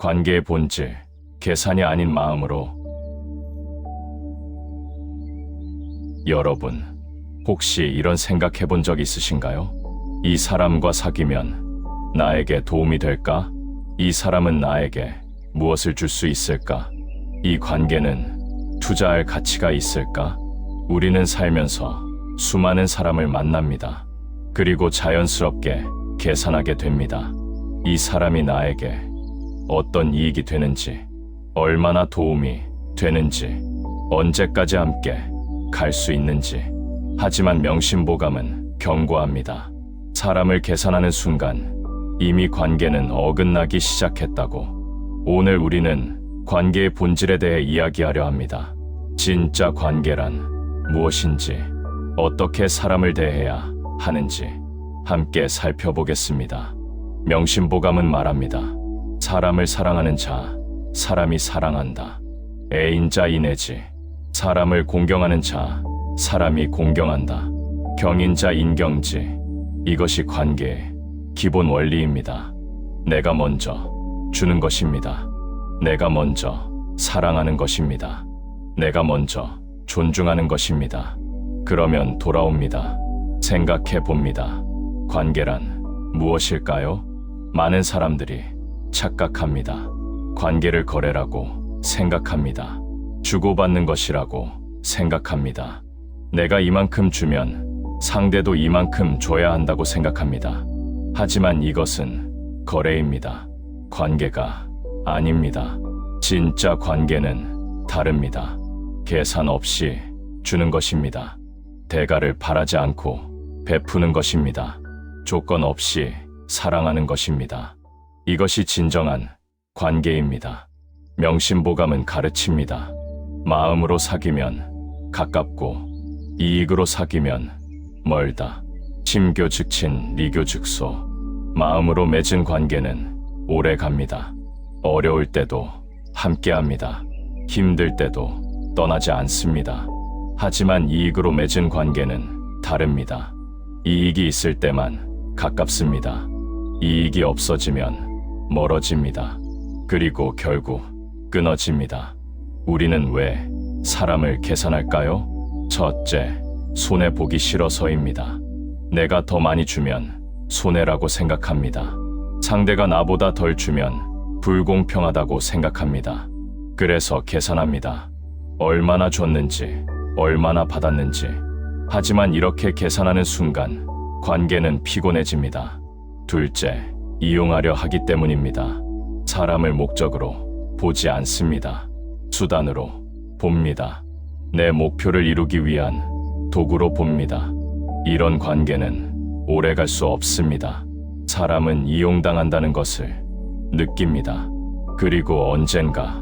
관계의 본질, 계산이 아닌 마음으로. 여러분, 혹시 이런 생각해 본 적 있으신가요? 이 사람과 사귀면 나에게 도움이 될까? 이 사람은 나에게 무엇을 줄 수 있을까? 이 관계는 투자할 가치가 있을까? 우리는 살면서 수많은 사람을 만납니다. 그리고 자연스럽게 계산하게 됩니다. 이 사람이 나에게 어떤 이익이 되는지, 얼마나 도움이 되는지, 언제까지 함께 갈 수 있는지. 하지만 명심보감은 경고합니다. 사람을 계산하는 순간 이미 관계는 어긋나기 시작했다고. 오늘 우리는 관계의 본질에 대해 이야기하려 합니다. 진짜 관계란 무엇인지, 어떻게 사람을 대해야 하는지 함께 살펴보겠습니다. 명심보감은 말합니다. 사람을 사랑하는 자, 사람이 사랑한다. 애인자 인애지. 사람을 공경하는 자, 사람이 공경한다. 경인자 인경지. 이것이 관계의 기본 원리입니다. 내가 먼저 주는 것입니다. 내가 먼저 사랑하는 것입니다. 내가 먼저 존중하는 것입니다. 그러면 돌아옵니다. 생각해 봅니다. 관계란 무엇일까요? 많은 사람들이 착각합니다. 관계를 거래라고 생각합니다. 주고받는 것이라고 생각합니다. 내가 이만큼 주면 상대도 이만큼 줘야 한다고 생각합니다. 하지만 이것은 거래입니다. 관계가 아닙니다. 진짜 관계는 다릅니다. 계산 없이 주는 것입니다. 대가를 바라지 않고 베푸는 것입니다. 조건 없이 사랑하는 것입니다. 이것이 진정한 관계입니다. 명심보감은 가르칩니다. 마음으로 사귀면 가깝고 이익으로 사귀면 멀다. 심교 즉친, 리교 즉소. 마음으로 맺은 관계는 오래 갑니다. 어려울 때도 함께합니다. 힘들 때도 떠나지 않습니다. 하지만 이익으로 맺은 관계는 다릅니다. 이익이 있을 때만 가깝습니다. 이익이 없어지면 멀어집니다. 그리고 결국 끊어집니다. 우리는 왜 사람을 계산할까요? 첫째, 손해보기 싫어서입니다. 내가 더 많이 주면 손해라고 생각합니다. 상대가 나보다 덜 주면 불공평하다고 생각합니다. 그래서 계산합니다. 얼마나 줬는지, 얼마나 받았는지. 하지만 이렇게 계산하는 순간 관계는 피곤해집니다. 둘째, 이용하려 하기 때문입니다. 사람을 목적으로 보지 않습니다. 수단으로 봅니다. 내 목표를 이루기 위한 도구로 봅니다. 이런 관계는 오래갈 수 없습니다. 사람은 이용당한다는 것을 느낍니다. 그리고 언젠가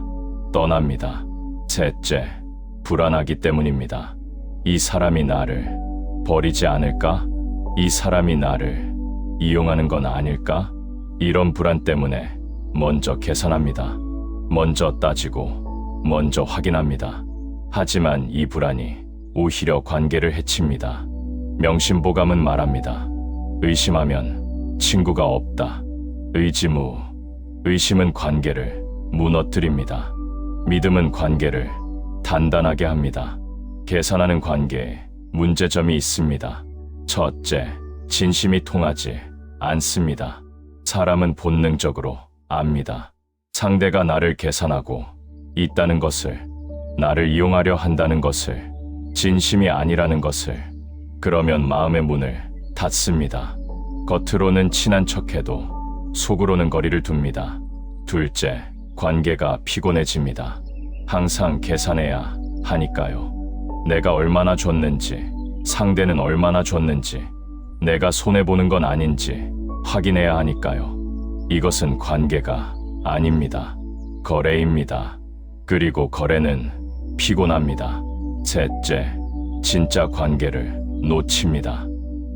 떠납니다. 셋째, 불안하기 때문입니다. 이 사람이 나를 버리지 않을까? 이 사람이 나를 이용하는 건 아닐까? 이런 불안 때문에 먼저 계산합니다. 먼저 따지고 먼저 확인합니다. 하지만 이 불안이 오히려 관계를 해칩니다. 명심보감은 말합니다. 의심하면 친구가 없다. 의지무. 의심은 관계를 무너뜨립니다. 믿음은 관계를 단단하게 합니다. 계산하는 관계에 문제점이 있습니다. 첫째, 진심이 통하지 않습니다. 사람은 본능적으로 압니다. 상대가 나를 계산하고 있다는 것을, 나를 이용하려 한다는 것을, 진심이 아니라는 것을. 그러면 마음의 문을 닫습니다. 겉으로는 친한 척해도 속으로는 거리를 둡니다. 둘째, 관계가 피곤해집니다. 항상 계산해야 하니까요. 내가 얼마나 줬는지, 상대는 얼마나 줬는지, 내가 손해보는 건 아닌지 확인해야 하니까요. 이것은 관계가 아닙니다. 거래입니다. 그리고 거래는 피곤합니다. 셋째, 진짜 관계를 놓칩니다.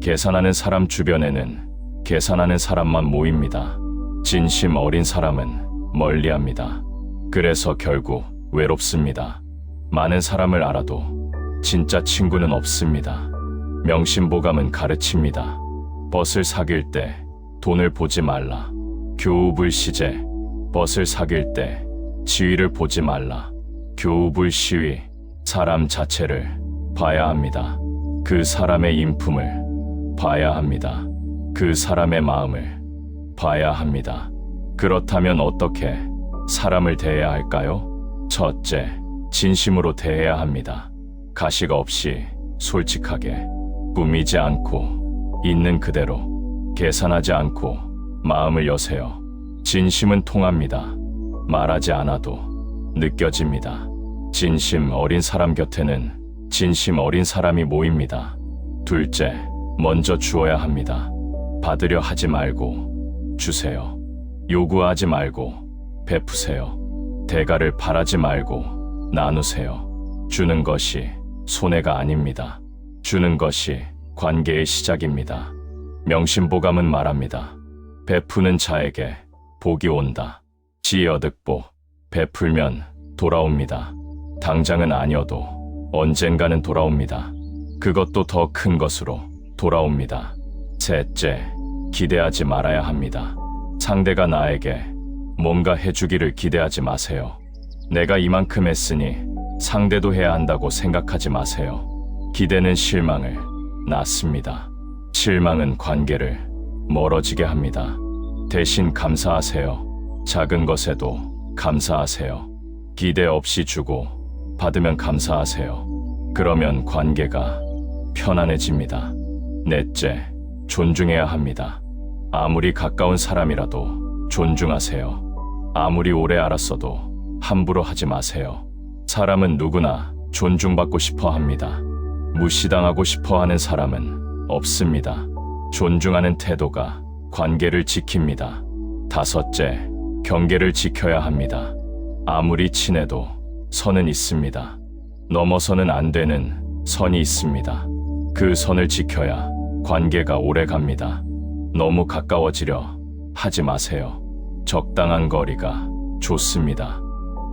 계산하는 사람 주변에는 계산하는 사람만 모입니다. 진심 어린 사람은 멀리합니다. 그래서 결국 외롭습니다. 많은 사람을 알아도 진짜 친구는 없습니다. 명심보감은 가르칩니다. 벗을 사귈 때 돈을 보지 말라. 교우불시제. 벗을 사귈 때 지위를 보지 말라. 교우불 시위, 사람 자체를 봐야 합니다. 그 사람의 인품을 봐야 합니다. 그 사람의 마음을 봐야 합니다. 그렇다면 어떻게 사람을 대해야 할까요? 첫째, 진심으로 대해야 합니다. 가식 없이 솔직하게, 꾸미지 않고 있는 그대로, 계산하지 않고 마음을 여세요. 진심은 통합니다. 말하지 않아도 느껴집니다. 진심 어린 사람 곁에는 진심 어린 사람이 모입니다. 둘째, 먼저 주어야 합니다. 받으려 하지 말고 주세요. 요구하지 말고 베푸세요. 대가를 바라지 말고 나누세요. 주는 것이 손해가 아닙니다. 주는 것이 관계의 시작입니다. 명심보감은 말합니다. 베푸는 자에게 복이 온다. 지여득보, 베풀면 돌아옵니다. 당장은 아니어도 언젠가는 돌아옵니다. 그것도 더 큰 것으로 돌아옵니다. 셋째, 기대하지 말아야 합니다. 상대가 나에게 뭔가 해주기를 기대하지 마세요. 내가 이만큼 했으니 상대도 해야 한다고 생각하지 마세요. 기대는 실망을 낳습니다. 실망은 관계를 멀어지게 합니다. 대신 감사하세요. 작은 것에도 감사하세요. 기대 없이 주고 받으면 감사하세요. 그러면 관계가 편안해집니다. 넷째, 존중해야 합니다. 아무리 가까운 사람이라도 존중하세요. 아무리 오래 알았어도 함부로 하지 마세요. 사람은 누구나 존중받고 싶어 합니다. 무시당하고 싶어 하는 사람은 없습니다. 존중하는 태도가 관계를 지킵니다. 다섯째, 경계를 지켜야 합니다. 아무리 친해도 선은 있습니다. 넘어서는 안 되는 선이 있습니다. 그 선을 지켜야 관계가 오래 갑니다. 너무 가까워지려 하지 마세요. 적당한 거리가 좋습니다.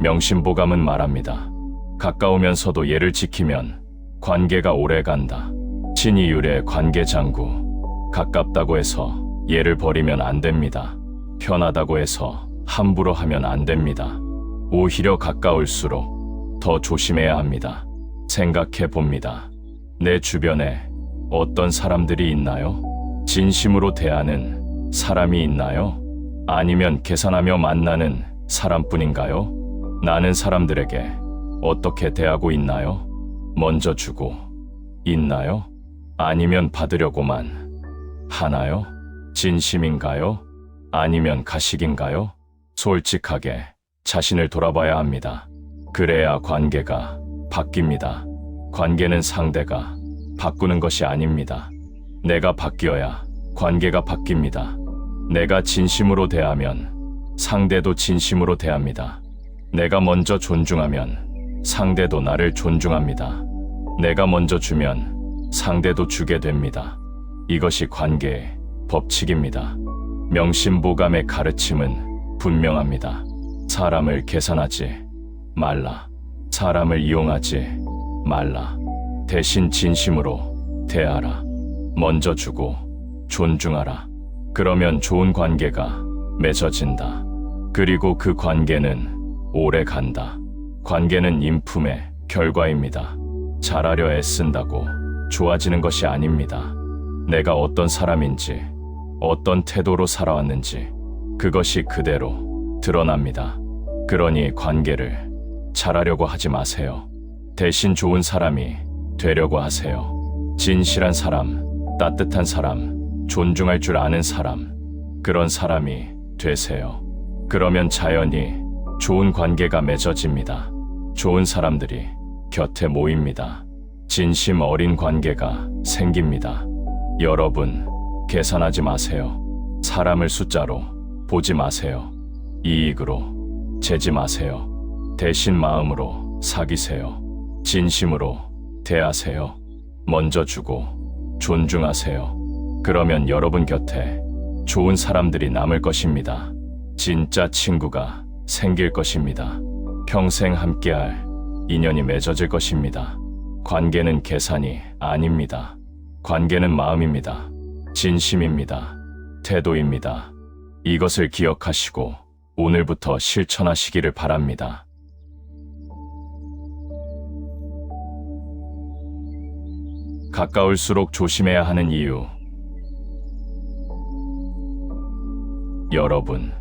명심보감은 말합니다. 가까우면서도 예를 지키면 관계가 오래 간다. 친이율의 관계장구. 가깝다고 해서 예를 버리면 안 됩니다. 편하다고 해서 함부로 하면 안 됩니다. 오히려 가까울수록 더 조심해야 합니다. 생각해 봅니다. 내 주변에 어떤 사람들이 있나요? 진심으로 대하는 사람이 있나요? 아니면 계산하며 만나는 사람뿐인가요? 나는 사람들에게 어떻게 대하고 있나요? 먼저 주고 있나요? 아니면 받으려고만 하나요? 진심인가요? 아니면 가식인가요? 솔직하게 자신을 돌아봐야 합니다. 그래야 관계가 바뀝니다. 관계는 상대가 바꾸는 것이 아닙니다. 내가 바뀌어야 관계가 바뀝니다. 내가 진심으로 대하면 상대도 진심으로 대합니다. 내가 먼저 존중하면 상대도 나를 존중합니다. 내가 먼저 주면 상대도 주게 됩니다. 이것이 관계의 법칙입니다. 명심보감의 가르침은 분명합니다. 사람을 계산하지 말라. 사람을 이용하지 말라. 대신 진심으로 대하라. 먼저 주고 존중하라. 그러면 좋은 관계가 맺어진다. 그리고 그 관계는 오래 간다. 관계는 인품의 결과입니다. 잘하려 애쓴다고 좋아지는 것이 아닙니다. 내가 어떤 사람인지, 어떤 태도로 살아왔는지 그것이 그대로 드러납니다. 그러니 관계를 잘하려고 하지 마세요. 대신 좋은 사람이 되려고 하세요. 진실한 사람, 따뜻한 사람, 존중할 줄 아는 사람, 그런 사람이 되세요. 그러면 자연히 좋은 관계가 맺어집니다. 좋은 사람들이 곁에 모입니다. 진심 어린 관계가 생깁니다. 여러분, 계산하지 마세요. 사람을 숫자로 보지 마세요. 이익으로 재지 마세요. 대신 마음으로 사귀세요. 진심으로 대하세요. 먼저 주고 존중하세요. 그러면 여러분 곁에 좋은 사람들이 남을 것입니다. 진짜 친구가 생길 것입니다. 평생 함께할 인연이 맺어질 것입니다. 관계는 계산이 아닙니다. 관계는 마음입니다. 진심입니다. 태도입니다. 이것을 기억하시고 오늘부터 실천하시기를 바랍니다. 가까울수록 조심해야 하는 이유. 여러분,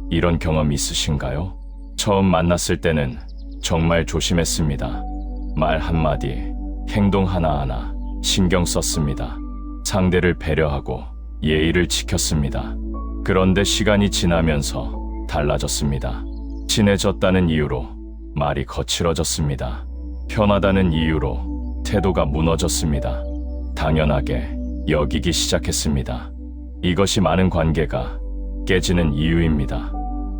이런 경험 있으신가요? 처음 만났을 때는 정말 조심했습니다. 말 한마디, 행동 하나하나 신경 썼습니다. 상대를 배려하고 예의를 지켰습니다. 그런데 시간이 지나면서 달라졌습니다. 친해졌다는 이유로 말이 거칠어졌습니다. 편하다는 이유로 태도가 무너졌습니다. 당연하게 여기기 시작했습니다. 이것이 많은 관계가 깨지는 이유입니다.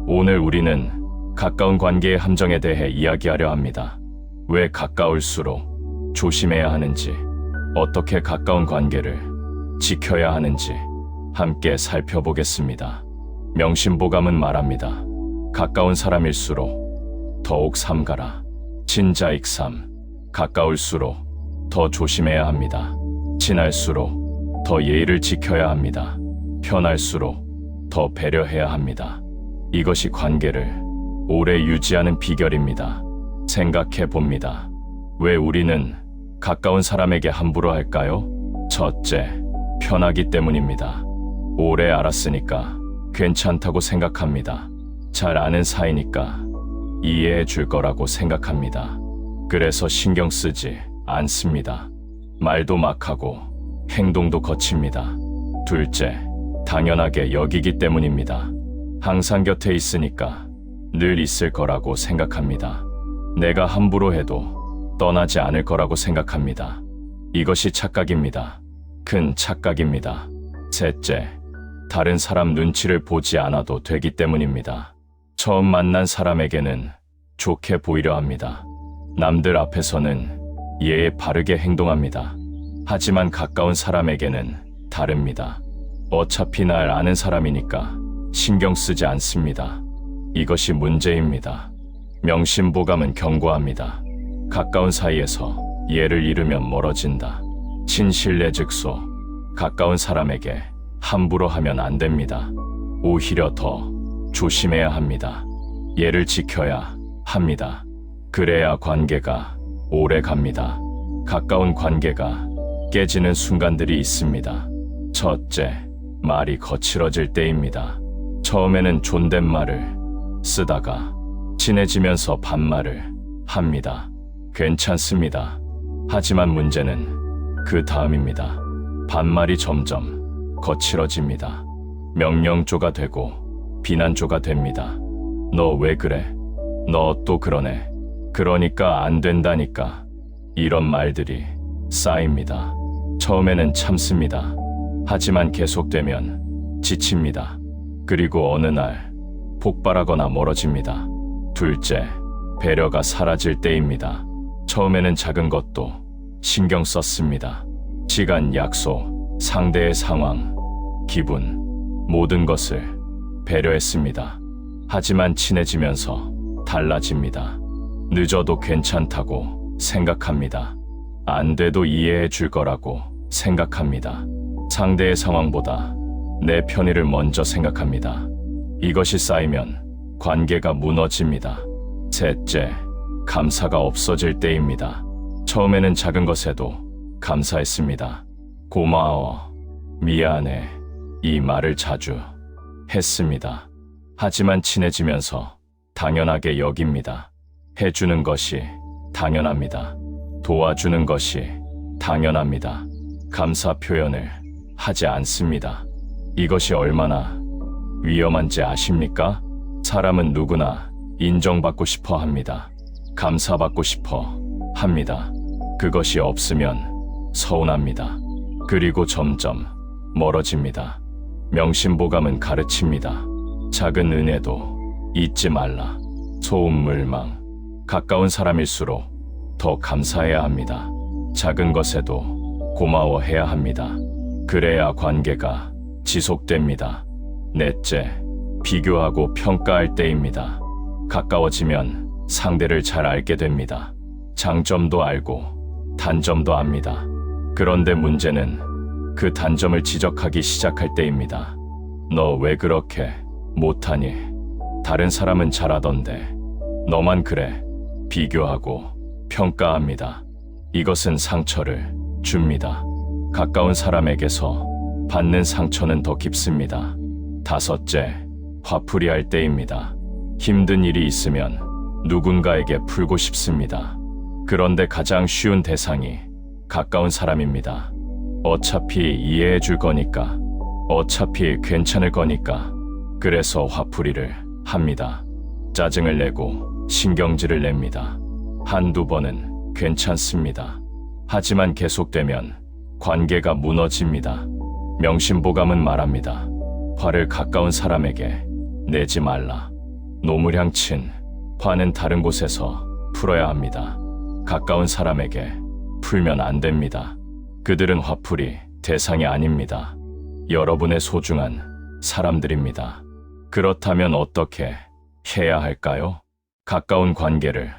오늘 우리는 가까운 관계의 함정에 대해 이야기하려 합니다. 왜 가까울수록 조심해야 하는지, 어떻게 가까운 관계를 지켜야 하는지 함께 살펴보겠습니다. 명심보감은 말합니다. 가까운 사람일수록 더욱 삼가라. 친자익삼. 가까울수록 더 조심해야 합니다. 친할수록 더 예의를 지켜야 합니다. 편할수록 더 배려해야 합니다. 이것이 관계를 오래 유지하는 비결입니다. 생각해 봅니다. 왜 우리는 가까운 사람에게 함부로 할까요? 첫째, 편하기 때문입니다. 오래 알았으니까 괜찮다고 생각합니다. 잘 아는 사이니까 이해해 줄 거라고 생각합니다. 그래서 신경 쓰지 않습니다. 말도 막 하고 행동도 거칩니다. 둘째, 당연하게 여기기 때문입니다. 항상 곁에 있으니까 늘 있을 거라고 생각합니다. 내가 함부로 해도 떠나지 않을 거라고 생각합니다. 이것이 착각입니다. 큰 착각입니다. 셋째, 다른 사람 눈치를 보지 않아도 되기 때문입니다. 처음 만난 사람에게는 좋게 보이려 합니다. 남들 앞에서는 예에 바르게 행동합니다. 하지만 가까운 사람에게는 다릅니다. 어차피 날 아는 사람이니까 신경 쓰지 않습니다. 이것이 문제입니다. 명심보감은 경고합니다. 가까운 사이에서 예를 잃으면 멀어진다. 친신례즉소. 가까운 사람에게 함부로 하면 안 됩니다. 오히려 더 조심해야 합니다. 예를 지켜야 합니다. 그래야 관계가 오래 갑니다. 가까운 관계가 깨지는 순간들이 있습니다. 첫째, 말이 거칠어질 때입니다. 처음에는 존댓말을 쓰다가 친해지면서 반말을 합니다. 괜찮습니다. 하지만 문제는 그 다음입니다. 반말이 점점 거칠어집니다. 명령조가 되고 비난조가 됩니다. 너 왜 그래? 너 또 그러네. 그러니까 안 된다니까. 이런 말들이 쌓입니다. 처음에는 참습니다. 하지만 계속되면 지칩니다. 그리고 어느 날 폭발하거나 멀어집니다. 둘째, 배려가 사라질 때입니다. 처음에는 작은 것도 신경 썼습니다. 시간, 약속, 상대의 상황, 기분, 모든 것을 배려했습니다. 하지만 친해지면서 달라집니다. 늦어도 괜찮다고 생각합니다. 안 돼도 이해해 줄 거라고 생각합니다. 상대의 상황보다 내 편의를 먼저 생각합니다. 이것이 쌓이면 관계가 무너집니다. 셋째, 감사가 없어질 때입니다. 처음에는 작은 것에도 감사했습니다. 고마워, 미안해, 이 말을 자주 했습니다. 하지만 친해지면서 당연하게 여깁니다. 해주는 것이 당연합니다. 도와주는 것이 당연합니다. 감사 표현을 하지 않습니다. 이것이 얼마나 위험한지 아십니까? 사람은 누구나 인정받고 싶어 합니다. 감사받고 싶어 합니다. 그것이 없으면 서운합니다. 그리고 점점 멀어집니다. 명심보감은 가르칩니다. 작은 은혜도 잊지 말라. 소음물망. 가까운 사람일수록 더 감사해야 합니다. 작은 것에도 고마워해야 합니다. 그래야 관계가 지속됩니다. 넷째, 비교하고 평가할 때입니다. 가까워지면 상대를 잘 알게 됩니다. 장점도 알고 단점도 압니다. 그런데 문제는 그 단점을 지적하기 시작할 때입니다. 너 왜 그렇게 못하니? 다른 사람은 잘하던데 너만 그래. 비교하고 평가합니다. 이것은 상처를 줍니다. 가까운 사람에게서 받는 상처는 더 깊습니다. 다섯째, 화풀이 할 때입니다. 힘든 일이 있으면 누군가에게 풀고 싶습니다. 그런데 가장 쉬운 대상이 가까운 사람입니다. 어차피 이해해 줄 거니까, 어차피 괜찮을 거니까. 그래서 화풀이를 합니다. 짜증을 내고 신경질을 냅니다. 한두 번은 괜찮습니다. 하지만 계속되면 관계가 무너집니다. 명심보감은 말합니다. 화를 가까운 사람에게 내지 말라. 노무량친, 화는 다른 곳에서 풀어야 합니다. 가까운 사람에게 풀면 안 됩니다. 그들은 화풀이 대상이 아닙니다. 여러분의 소중한 사람들입니다. 그렇다면 어떻게 해야 할까요? 가까운 관계를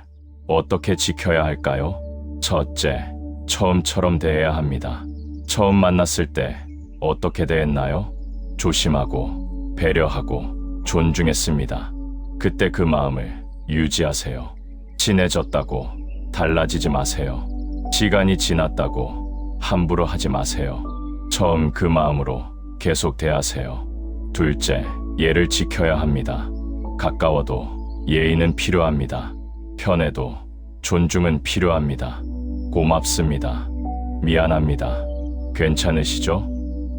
어떻게 지켜야 할까요? 첫째, 처음처럼 대해야 합니다. 처음 만났을 때 어떻게 대했나요? 조심하고 배려하고 존중했습니다. 그때 그 마음을 유지하세요. 친해졌다고 달라지지 마세요. 시간이 지났다고 함부로 하지 마세요. 처음 그 마음으로 계속 대하세요. 둘째, 예를 지켜야 합니다. 가까워도 예의는 필요합니다. 편해도 존중은 필요합니다. 고맙습니다. 미안합니다. 괜찮으시죠?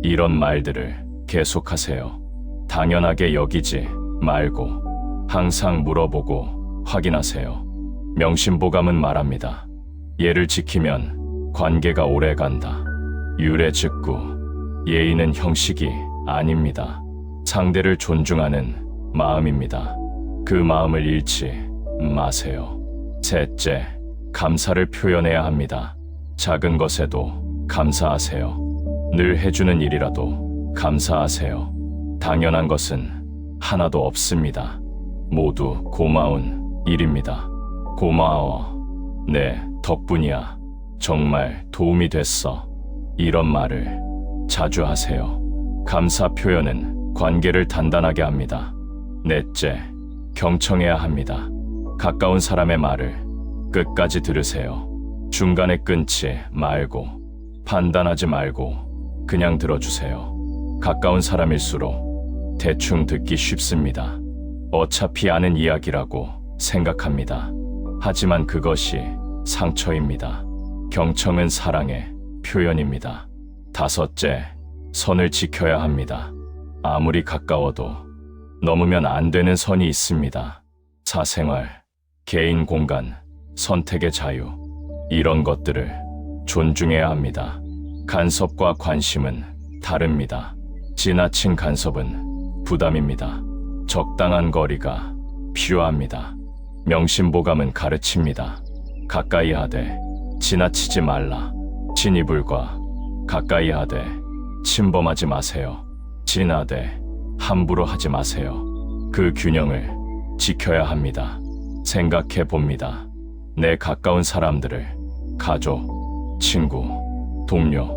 이런 말들을 계속하세요. 당연하게 여기지 말고 항상 물어보고 확인하세요. 명심보감은 말합니다. 예를 지키면 관계가 오래 간다. 유래즉구, 예의는 형식이 아닙니다. 상대를 존중하는 마음입니다. 그 마음을 잃지 마세요. 셋째, 감사를 표현해야 합니다. 작은 것에도 감사하세요. 늘 해주는 일이라도 감사하세요. 당연한 것은 하나도 없습니다. 모두 고마운 일입니다. 고마워. 네, 덕분이야. 정말 도움이 됐어. 이런 말을 자주 하세요. 감사 표현은 관계를 단단하게 합니다. 넷째, 경청해야 합니다. 가까운 사람의 말을 끝까지 들으세요. 중간에 끊지 말고 판단하지 말고 그냥 들어주세요. 가까운 사람일수록 대충 듣기 쉽습니다. 어차피 아는 이야기라고 생각합니다. 하지만 그것이 상처입니다. 경청은 사랑의 표현입니다. 다섯째, 선을 지켜야 합니다. 아무리 가까워도 넘으면 안 되는 선이 있습니다. 사생활, 개인 공간, 선택의 자유, 이런 것들을 존중해야 합니다. 간섭과 관심은 다릅니다. 지나친 간섭은 부담입니다. 적당한 거리가 필요합니다. 명심보감은 가르칩니다. 가까이 하되 지나치지 말라. 친이불과 가까이 하되 침범하지 마세요. 진하되 함부로 하지 마세요. 그 균형을 지켜야 합니다. 생각해 봅니다. 내 가까운 사람들을 가족, 친구, 동료,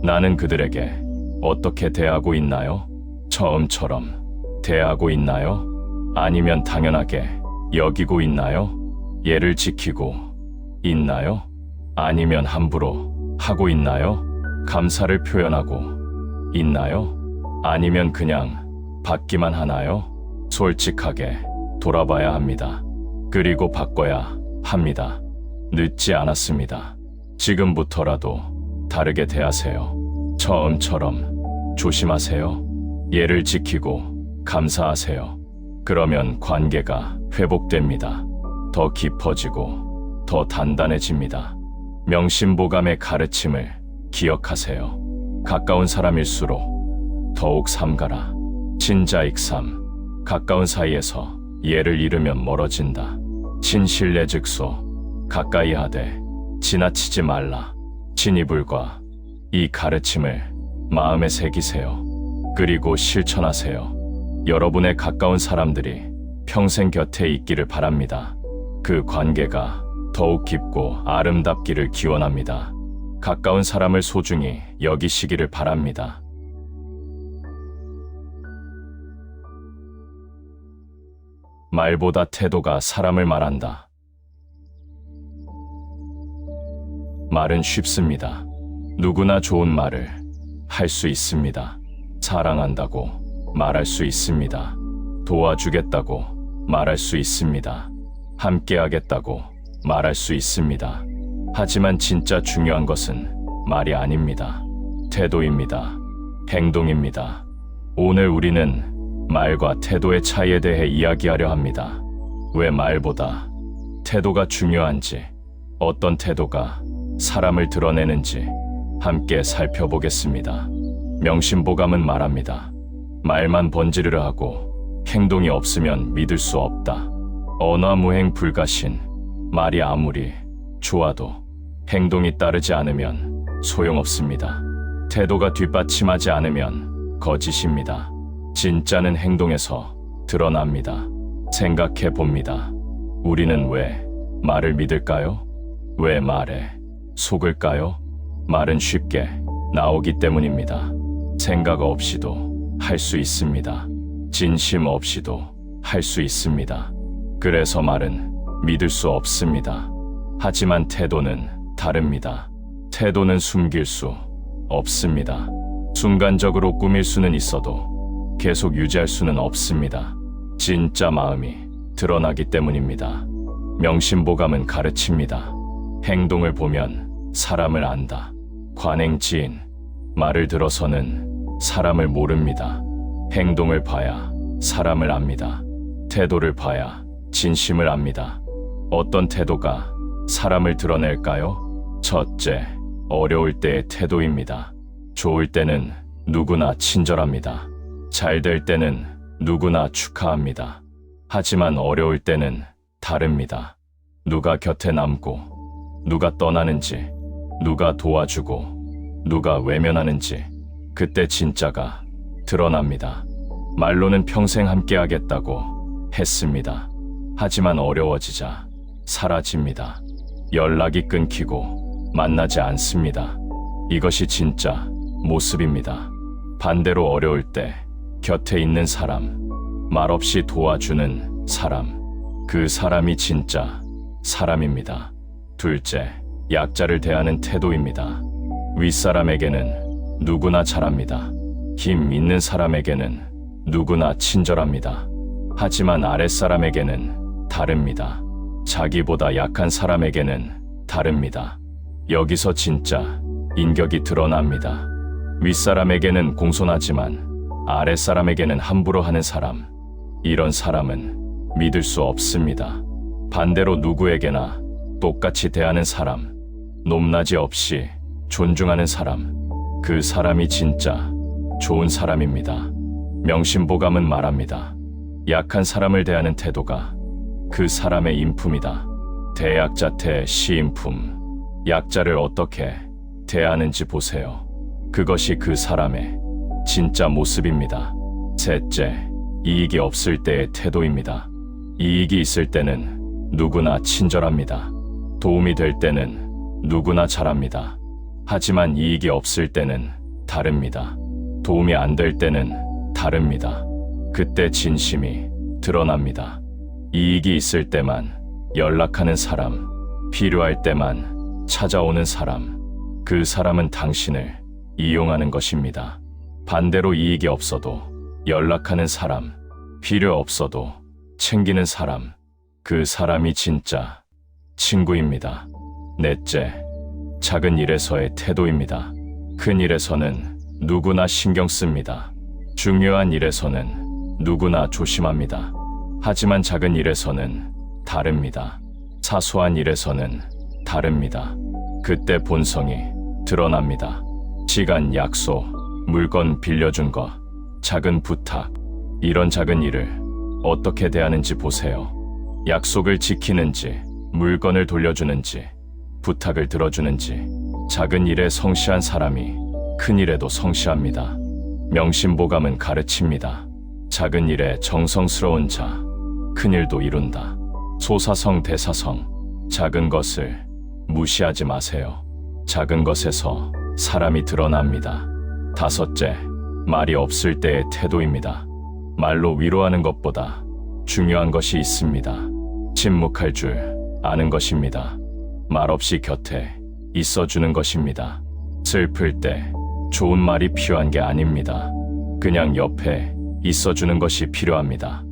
나는 그들에게 어떻게 대하고 있나요? 처음처럼 대하고 있나요? 아니면 당연하게 여기고 있나요? 예를 지키고 있나요? 아니면 함부로 하고 있나요? 감사를 표현하고 있나요? 아니면 그냥 받기만 하나요? 솔직하게 돌아봐야 합니다. 그리고 바꿔야 합니다. 늦지 않았습니다. 지금부터라도 다르게 대하세요. 처음처럼 조심하세요. 예를 지키고 감사하세요. 그러면 관계가 회복됩니다. 더 깊어지고 더 단단해집니다. 명심보감의 가르침을 기억하세요. 가까운 사람일수록 더욱 삼가라. 친자익삼, 가까운 사이에서 예를 잃으면 멀어진다. 친신뢰즉소, 가까이 하되 지나치지 말라. 친이불과 이 가르침을 마음에 새기세요. 그리고 실천하세요. 여러분의 가까운 사람들이 평생 곁에 있기를 바랍니다. 그 관계가 더욱 깊고 아름답기를 기원합니다. 가까운 사람을 소중히 여기시기를 바랍니다. 말보다 태도가 사람을 말한다. 말은 쉽습니다. 누구나 좋은 말을 할 수 있습니다. 사랑한다고 말할 수 있습니다. 도와주겠다고 말할 수 있습니다. 함께하겠다고 말할 수 있습니다. 하지만 진짜 중요한 것은 말이 아닙니다. 태도입니다. 행동입니다. 오늘 우리는 말과 태도의 차이에 대해 이야기하려 합니다. 왜 말보다 태도가 중요한지, 어떤 태도가 사람을 드러내는지 함께 살펴보겠습니다. 명심보감은 말합니다. 말만 번지르르 하고 행동이 없으면 믿을 수 없다. 언어무행 불가신, 말이 아무리 좋아도 행동이 따르지 않으면 소용없습니다. 태도가 뒷받침하지 않으면 거짓입니다. 진짜는 행동에서 드러납니다. 생각해 봅니다. 우리는 왜 말을 믿을까요? 왜 말에 속을까요? 말은 쉽게 나오기 때문입니다. 생각 없이도 할 수 있습니다. 진심 없이도 할 수 있습니다. 그래서 말은 믿을 수 없습니다. 하지만 태도는 다릅니다. 태도는 숨길 수 없습니다. 순간적으로 꾸밀 수는 있어도 계속 유지할 수는 없습니다. 진짜 마음이 드러나기 때문입니다. 명심보감은 가르칩니다. 행동을 보면 사람을 안다. 관행지인, 말을 들어서는 사람을 모릅니다. 행동을 봐야 사람을 압니다. 태도를 봐야 진심을 압니다. 어떤 태도가 사람을 드러낼까요? 첫째, 어려울 때의 태도입니다. 좋을 때는 누구나 친절합니다. 잘 될 때는 누구나 축하합니다. 하지만 어려울 때는 다릅니다. 누가 곁에 남고, 누가 떠나는지, 누가 도와주고, 누가 외면하는지, 그때 진짜가 드러납니다. 말로는 평생 함께하겠다고 했습니다. 하지만 어려워지자 사라집니다. 연락이 끊기고 만나지 않습니다. 이것이 진짜 모습입니다. 반대로 어려울 때 곁에 있는 사람, 말없이 도와주는 사람, 그 사람이 진짜 사람입니다. 둘째, 약자를 대하는 태도입니다. 윗사람에게는 누구나 잘합니다. 힘 있는 사람에게는 누구나 친절합니다. 하지만 아랫사람에게는 다릅니다. 자기보다 약한 사람에게는 다릅니다. 여기서 진짜 인격이 드러납니다. 윗사람에게는 공손하지만 아랫사람에게는 함부로 하는 사람, 이런 사람은 믿을 수 없습니다. 반대로 누구에게나 똑같이 대하는 사람, 높낮이 없이 존중하는 사람, 그 사람이 진짜 좋은 사람입니다. 명심보감은 말합니다. 약한 사람을 대하는 태도가 그 사람의 인품이다. 대약자태 시인품, 약자를 어떻게 대하는지 보세요. 그것이 그 사람의 진짜 모습입니다. 셋째, 이익이 없을 때의 태도입니다. 이익이 있을 때는 누구나 친절합니다. 도움이 될 때는 누구나 잘합니다. 하지만 이익이 없을 때는 다릅니다. 도움이 안 될 때는 다릅니다. 그때 진심이 드러납니다. 이익이 있을 때만 연락하는 사람, 필요할 때만 찾아오는 사람, 그 사람은 당신을 이용하는 것입니다. 반대로 이익이 없어도 연락하는 사람, 필요 없어도 챙기는 사람, 그 사람이 진짜 친구입니다. 넷째, 작은 일에서의 태도입니다. 큰 일에서는 누구나 신경 씁니다. 중요한 일에서는 누구나 조심합니다. 하지만 작은 일에서는 다릅니다. 사소한 일에서는 다릅니다. 그때 본성이 드러납니다. 시간 약속, 물건 빌려준 것, 작은 부탁, 이런 작은 일을 어떻게 대하는지 보세요. 약속을 지키는지, 물건을 돌려주는지, 부탁을 들어주는지, 작은 일에 성실한 사람이 큰 일에도 성실합니다. 명심보감은 가르칩니다. 작은 일에 정성스러운 자, 큰 일도 이룬다. 소사성 대사성, 작은 것을 무시하지 마세요. 작은 것에서 사람이 드러납니다. 다섯째, 말이 없을 때의 태도입니다. 말로 위로하는 것보다 중요한 것이 있습니다. 침묵할 줄 아는 것입니다. 말없이 곁에 있어주는 것입니다. 슬플 때 좋은 말이 필요한 게 아닙니다. 그냥 옆에 있어주는 것이 필요합니다.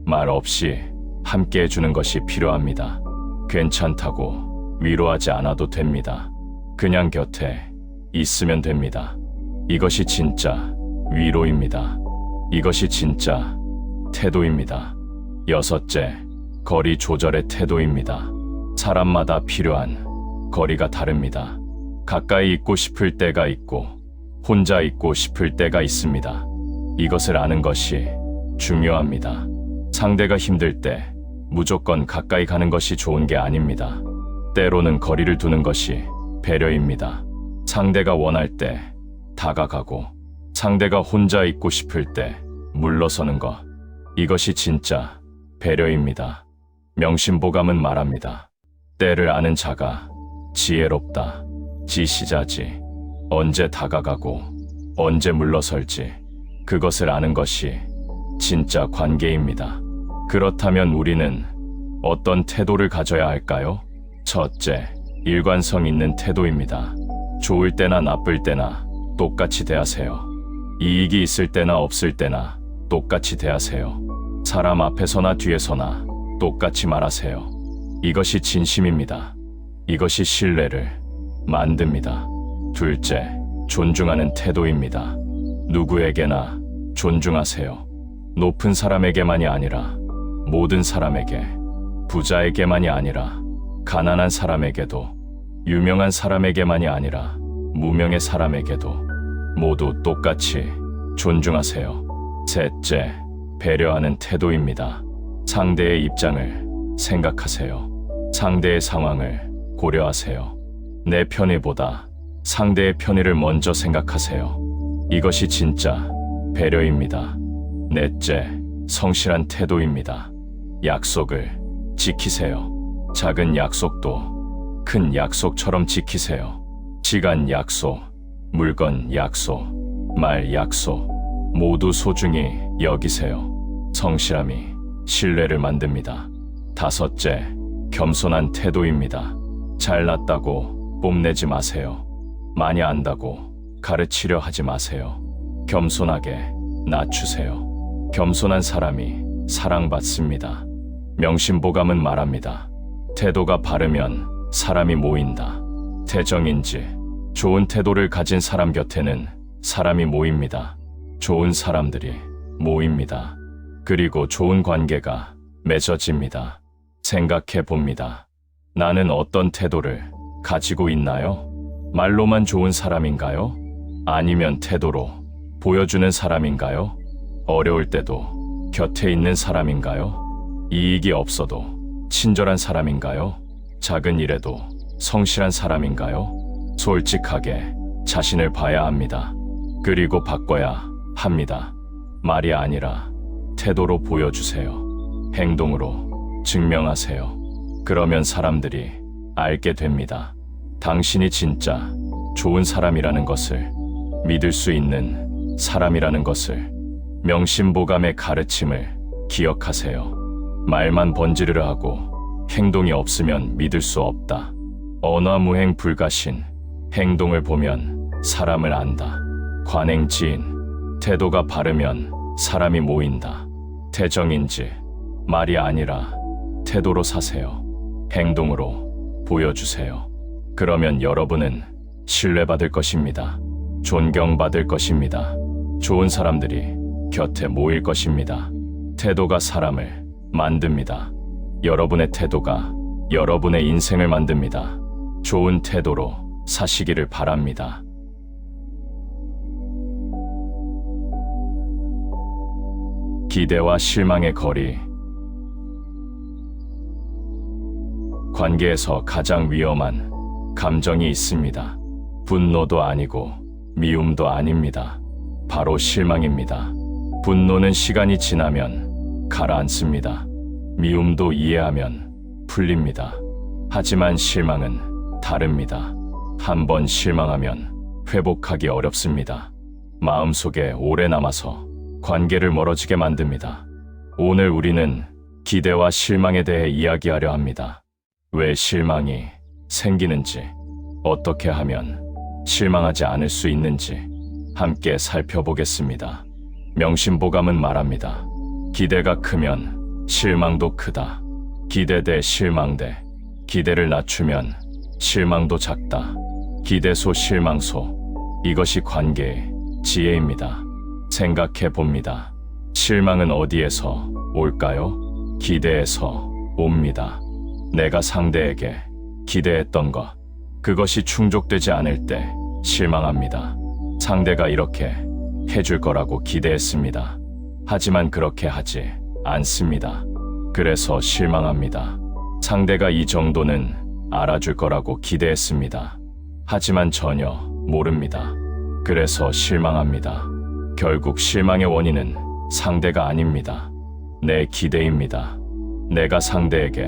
말 없이 함께 해주는 것이 필요합니다. 괜찮다고 위로하지 않아도 됩니다. 그냥 곁에 있으면 됩니다. 이것이 진짜 위로입니다. 이것이 진짜 태도입니다. 6째, 거리 조절의 태도입니다. 사람마다 필요한 거리가 다릅니다. 가까이 있고 싶을 때가 있고 혼자 있고 싶을 때가 있습니다. 이것을 아는 것이 중요합니다. 상대가 힘들 때 무조건 가까이 가는 것이 좋은 게 아닙니다. 때로는 거리를 두는 것이 배려입니다. 상대가 원할 때 다가가고 상대가 혼자 있고 싶을 때 물러서는 것, 이것이 진짜 배려입니다. 명심보감은 말합니다. 때를 아는 자가 지혜롭다. 지시자지. 언제 다가가고 언제 물러설지 그것을 아는 것이 진짜 관계입니다. 그렇다면 우리는 어떤 태도를 가져야 할까요? 첫째, 일관성 있는 태도입니다. 좋을 때나 나쁠 때나 똑같이 대하세요. 이익이 있을 때나 없을 때나 똑같이 대하세요. 사람 앞에서나 뒤에서나 똑같이 말하세요. 이것이 진심입니다. 이것이 신뢰를 만듭니다. 둘째, 존중하는 태도입니다. 누구에게나 존중하세요. 높은 사람에게만이 아니라 모든 사람에게, 부자에게만이 아니라 가난한 사람에게도, 유명한 사람에게만이 아니라 무명의 사람에게도 모두 똑같이 존중하세요. 셋째, 배려하는 태도입니다. 상대의 입장을 생각하세요. 상대의 상황을 고려하세요. 내 편의보다 상대의 편의를 먼저 생각하세요. 이것이 진짜 배려입니다. 넷째, 성실한 태도입니다. 약속을 지키세요. 작은 약속도 큰 약속처럼 지키세요. 시간 약속, 물건 약속, 말 약속 모두 소중히 여기세요. 성실함이 신뢰를 만듭니다. 다섯째, 겸손한 태도입니다. 잘났다고 뽐내지 마세요. 많이 안다고 가르치려 하지 마세요. 겸손하게 낮추세요. 겸손한 사람이 사랑받습니다. 명심보감은 말합니다. 태도가 바르면 사람이 모인다. 태정인지 좋은 태도를 가진 사람 곁에는 사람이 모입니다. 좋은 사람들이 모입니다. 그리고 좋은 관계가 맺어집니다. 생각해 봅니다. 나는 어떤 태도를 가지고 있나요? 말로만 좋은 사람인가요? 아니면 태도로 보여주는 사람인가요? 어려울 때도 곁에 있는 사람인가요? 이익이 없어도 친절한 사람인가요? 작은 일에도 성실한 사람인가요? 솔직하게 자신을 봐야 합니다. 그리고 바꿔야 합니다. 말이 아니라 태도로 보여주세요. 행동으로 증명하세요. 그러면 사람들이 알게 됩니다. 당신이 진짜 좋은 사람이라는 것을, 믿을 수 있는 사람이라는 것을. 명심보감의 가르침을 기억하세요. 말만 번지르르 하고 행동이 없으면 믿을 수 없다. 언어무행 불가신, 행동을 보면 사람을 안다. 관행지인, 태도가 바르면 사람이 모인다. 태정인지, 말이 아니라 태도로 사세요. 행동으로 보여주세요. 그러면 여러분은 신뢰받을 것입니다. 존경받을 것입니다. 좋은 사람들이 곁에 모일 것입니다. 태도가 사람을 만듭니다. 여러분의 태도가 여러분의 인생을 만듭니다. 좋은 태도로 사시기를 바랍니다. 기대와 실망의 거리. 관계에서 가장 위험한 감정이 있습니다. 분노도 아니고 미움도 아닙니다. 바로 실망입니다. 분노는 시간이 지나면 가라앉습니다. 미움도 이해하면 풀립니다. 하지만 실망은 다릅니다. 한 번 실망하면 회복하기 어렵습니다. 마음속에 오래 남아서 관계를 멀어지게 만듭니다. 오늘 우리는 기대와 실망에 대해 이야기하려 합니다. 왜 실망이 생기는지, 어떻게 하면 실망하지 않을 수 있는지 함께 살펴보겠습니다. 명심보감은 말합니다. 기대가 크면 실망도 크다. 기대 대 실망 대 기대를 낮추면 실망도 작다. 기대소 실망소, 이것이 관계의 지혜입니다. 생각해 봅니다. 실망은 어디에서 올까요? 기대에서 옵니다. 내가 상대에게 기대했던 것, 그것이 충족되지 않을 때 실망합니다. 상대가 이렇게 해줄 거라고 기대했습니다. 하지만 그렇게 하지 않습니다. 그래서 실망합니다. 상대가 이 정도는 알아줄 거라고 기대했습니다. 하지만 전혀 모릅니다. 그래서 실망합니다. 결국 실망의 원인은 상대가 아닙니다. 내 기대입니다. 내가 상대에게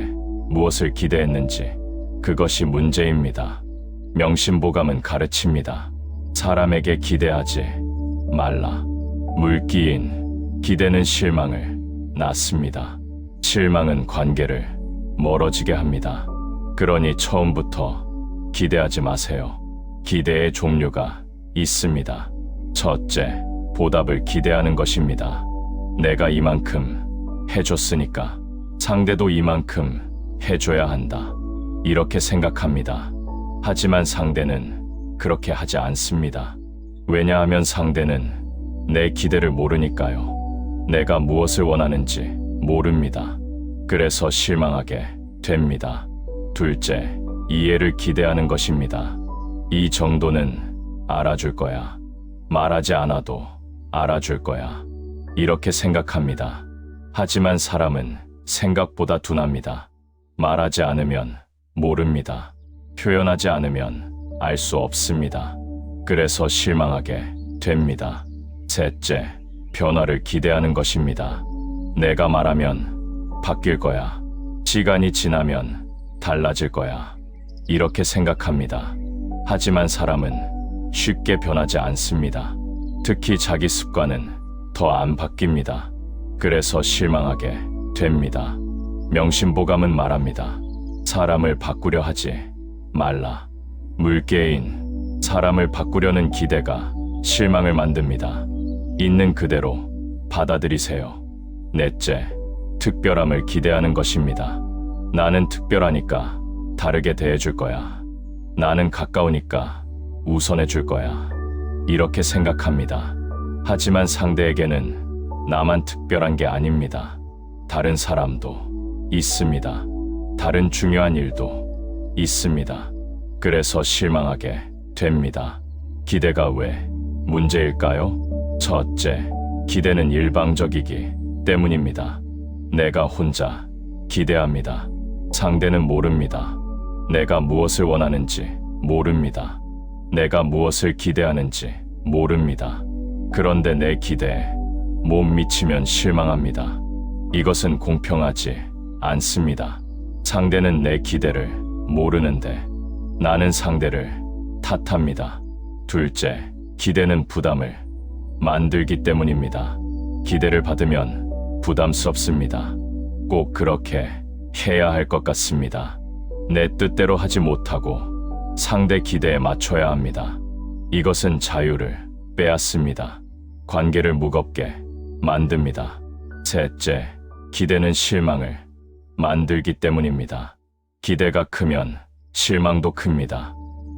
무엇을 기대했는지, 그것이 문제입니다. 명심보감은 가르칩니다. 사람에게 기대하지 말라. 물기인 기대는 실망을 낳습니다. 실망은 관계를 멀어지게 합니다. 그러니 처음부터 기대하지 마세요. 기대의 종류가 있습니다. 첫째, 보답을 기대하는 것입니다. 내가 이만큼 해줬으니까 상대도 이만큼 해줘야 한다. 이렇게 생각합니다. 하지만 상대는 그렇게 하지 않습니다. 왜냐하면 상대는 내 기대를 모르니까요. 내가 무엇을 원하는지 모릅니다. 그래서 실망하게 됩니다. 둘째, 이해를 기대하는 것입니다. 이 정도는 알아줄 거야. 말하지 않아도 알아줄 거야. 이렇게 생각합니다. 하지만 사람은 생각보다 둔합니다. 말하지 않으면 모릅니다. 표현하지 않으면 알 수 없습니다. 그래서 실망하게 됩니다. 셋째, 변화를 기대하는 것입니다. 내가 말하면 바뀔 거야. 시간이 지나면 달라질 거야. 이렇게 생각합니다. 하지만 사람은 쉽게 변하지 않습니다. 특히 자기 습관은 더 안 바뀝니다. 그래서 실망하게 됩니다. 명심보감은 말합니다. 사람을 바꾸려 하지 말라. 물개인 사람을 바꾸려는 기대가 실망을 만듭니다. 있는 그대로 받아들이세요. 넷째, 특별함을 기대하는 것입니다. 나는 특별하니까 다르게 대해줄 거야. 나는 가까우니까 우선해줄 거야. 이렇게 생각합니다. 하지만 상대에게는 나만 특별한 게 아닙니다. 다른 사람도 있습니다. 다른 중요한 일도 있습니다. 그래서 실망하게 됩니다. 기대가 왜 문제일까요? 첫째, 기대는 일방적이기 때문입니다. 내가 혼자 기대합니다. 상대는 모릅니다. 내가 무엇을 원하는지 모릅니다. 내가 무엇을 기대하는지 모릅니다. 그런데 내 기대에 못 미치면 실망합니다. 이것은 공평하지 않습니다. 상대는 내 기대를 모르는데 나는 상대를 탓합니다. 둘째, 기대는 부담을 만들기 때문입니다. 기대를 받으면 부담스럽습니다. 꼭 그렇게 해야 할 것 같습니다. 내 뜻대로 하지 못하고 상대 기대에 맞춰야 합니다. 이것은 자유를 빼앗습니다. 관계를 무겁게 만듭니다. 셋째, 기대는 실망을 만들기 때문입니다. 기대가 크면 실망도 큽니다.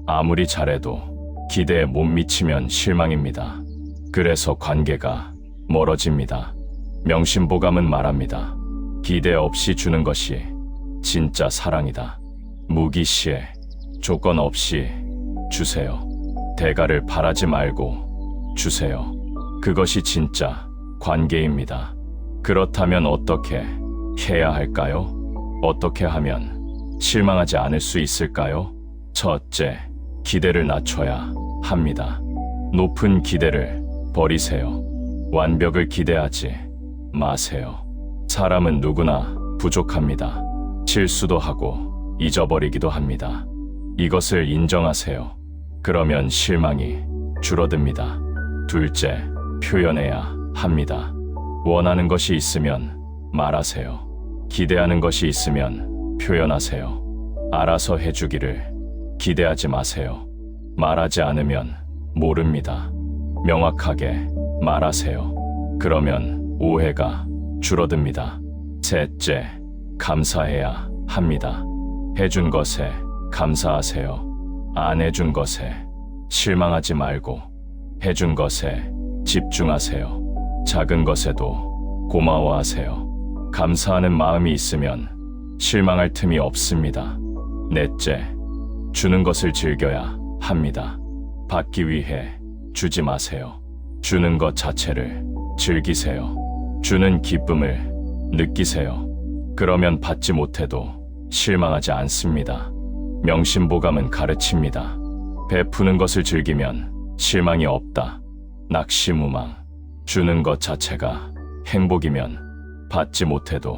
아무리 잘해도 기대에 못 미치면 실망입니다. 그래서 관계가 멀어집니다. 명심보감은 말합니다. 기대 없이 주는 것이 진짜 사랑이다. 무기시에 조건 없이 주세요. 대가를 바라지 말고 주세요. 그것이 진짜 관계입니다. 그렇다면 어떻게 해야 할까요? 어떻게 하면 실망하지 않을 수 있을까요? 첫째, 기대를 낮춰야 합니다. 높은 기대를 버리세요. 완벽을 기대하지 마세요. 사람은 누구나 부족합니다. 실수도 하고 잊어버리기도 합니다. 이것을 인정하세요. 그러면 실망이 줄어듭니다. 둘째, 표현해야 합니다. 원하는 것이 있으면 말하세요. 기대하는 것이 있으면 표현하세요. 알아서 해주기를 기대하지 마세요. 말하지 않으면 모릅니다. 명확하게 말하세요. 그러면 오해가 줄어듭니다. 셋째, 감사해야 합니다. 해준 것에 감사하세요. 안 해준 것에 실망하지 말고 해준 것에 집중하세요. 작은 것에도 고마워하세요. 감사하는 마음이 있으면 실망할 틈이 없습니다. 넷째, 주는 것을 즐겨야 합니다. 받기 위해 주지 마세요. 주는 것 자체를 즐기세요. 주는 기쁨을 느끼세요. 그러면 받지 못해도 실망하지 않습니다. 명심보감은 가르칩니다. 베푸는 것을 즐기면 실망이 없다. 낙심무망. 주는 것 자체가 행복이면 받지 못해도